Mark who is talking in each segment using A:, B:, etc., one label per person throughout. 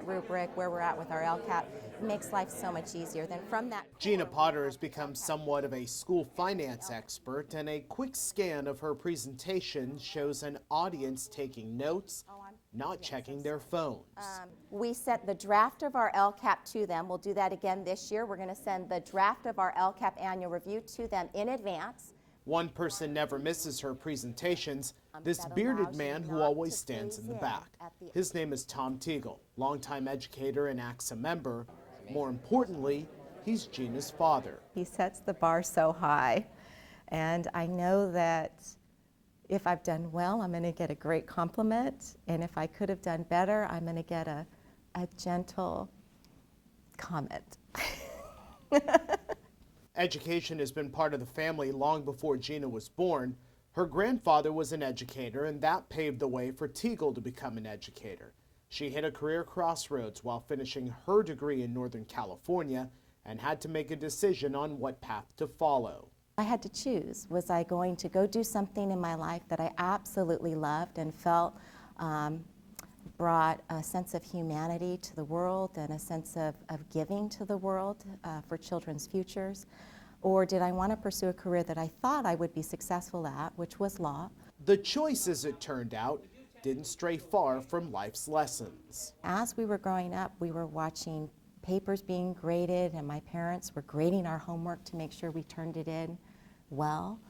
A: rubric, where we're at with our LCAP, makes life so much easier. Then from that...
B: Gina Potter has become somewhat of a school finance expert, and a quick scan of her presentation shows an audience taking notes, not checking their phones.
A: We sent the draft of our LCAP to them. We'll do that again this year. We're going to send the draft of our LCAP annual review to them in advance.
B: One person never misses her presentations, this bearded man who always stands in the back. His name is Tom Teagle, longtime educator and ACSA member. More importantly, he's Gina's father.
A: He sets the bar so high, and I know that if I've done well, I'm going to get a great compliment, and if I could have done better, I'm going to get a gentle comment.
B: Education has been part of the family long before Gina was born. Her grandfather was an educator, and that paved the way for Teagle to become an educator. She hit a career crossroads while finishing her degree in Northern California and had to make a decision on what path to follow.
A: I had to choose. Was I going to go do something in my life that I absolutely loved and felt brought a sense of humanity to the world and a sense of giving to the world for children's futures? Or did I want to pursue a career that I thought I would be successful at, which was law?
B: The choice, as it turned out, didn't stray far from life's lessons.
A: As we were growing up, we were watching papers being graded, and my parents were grading our homework to make sure we turned it in well.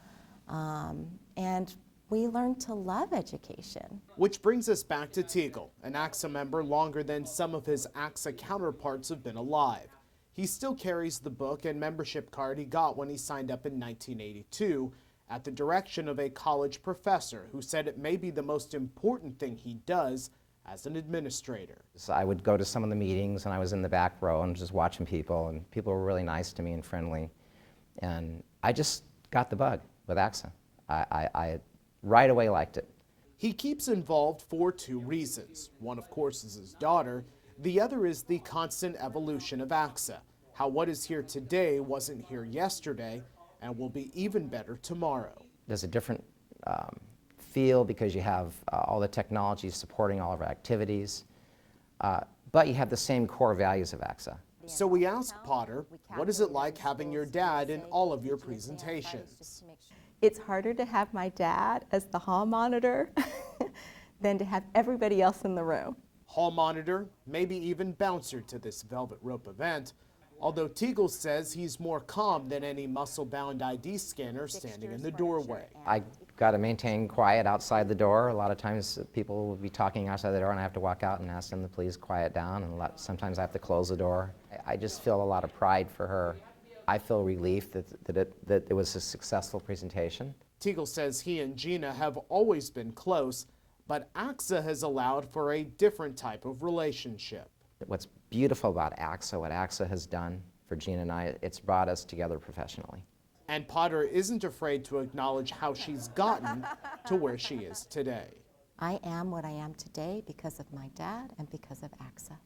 A: And we learned to love education.
B: Which brings us back to Teagle, an ACSA member longer than some of his ACSA counterparts have been alive. He still carries the book and membership card he got when he signed up in 1982 at the direction of a college professor who said it may be the most important thing he does as an administrator.
C: So I would go to some of the meetings, and I was in the back row and just watching people, and people were really nice to me and friendly. And I just got the bug with ACSA. I right away liked it.
B: He keeps involved for two reasons. One, of course, is his daughter. The other is the constant evolution of ACSA, how what is here today wasn't here yesterday and will be even better tomorrow.
C: There's a different feel because you have all the technology supporting all of our activities, but you have the same core values of ACSA.
B: So we asked Potter, what is it like having your dad in all of your presentations?
A: It's harder to have my dad as the hall monitor than to have everybody else in the room.
B: Hall monitor, maybe even bouncer to this velvet rope event, although Teagle says he's more calm than any muscle-bound ID scanner standing in the doorway.
C: I got to maintain quiet outside the door. A lot of times people will be talking outside the door, and I have to walk out and ask them to please quiet down, and sometimes I have to close the door. I just feel a lot of pride for her. I feel relief that it was a successful presentation.
B: Teagle says he and Gina have always been close, but ACSA has allowed for a different type of relationship.
C: What's beautiful about ACSA, what ACSA has done for Gina and I, it's brought us together professionally.
B: And Potter isn't afraid to acknowledge how she's gotten to where she is today.
A: I am what I am today because of my dad and because of ACSA.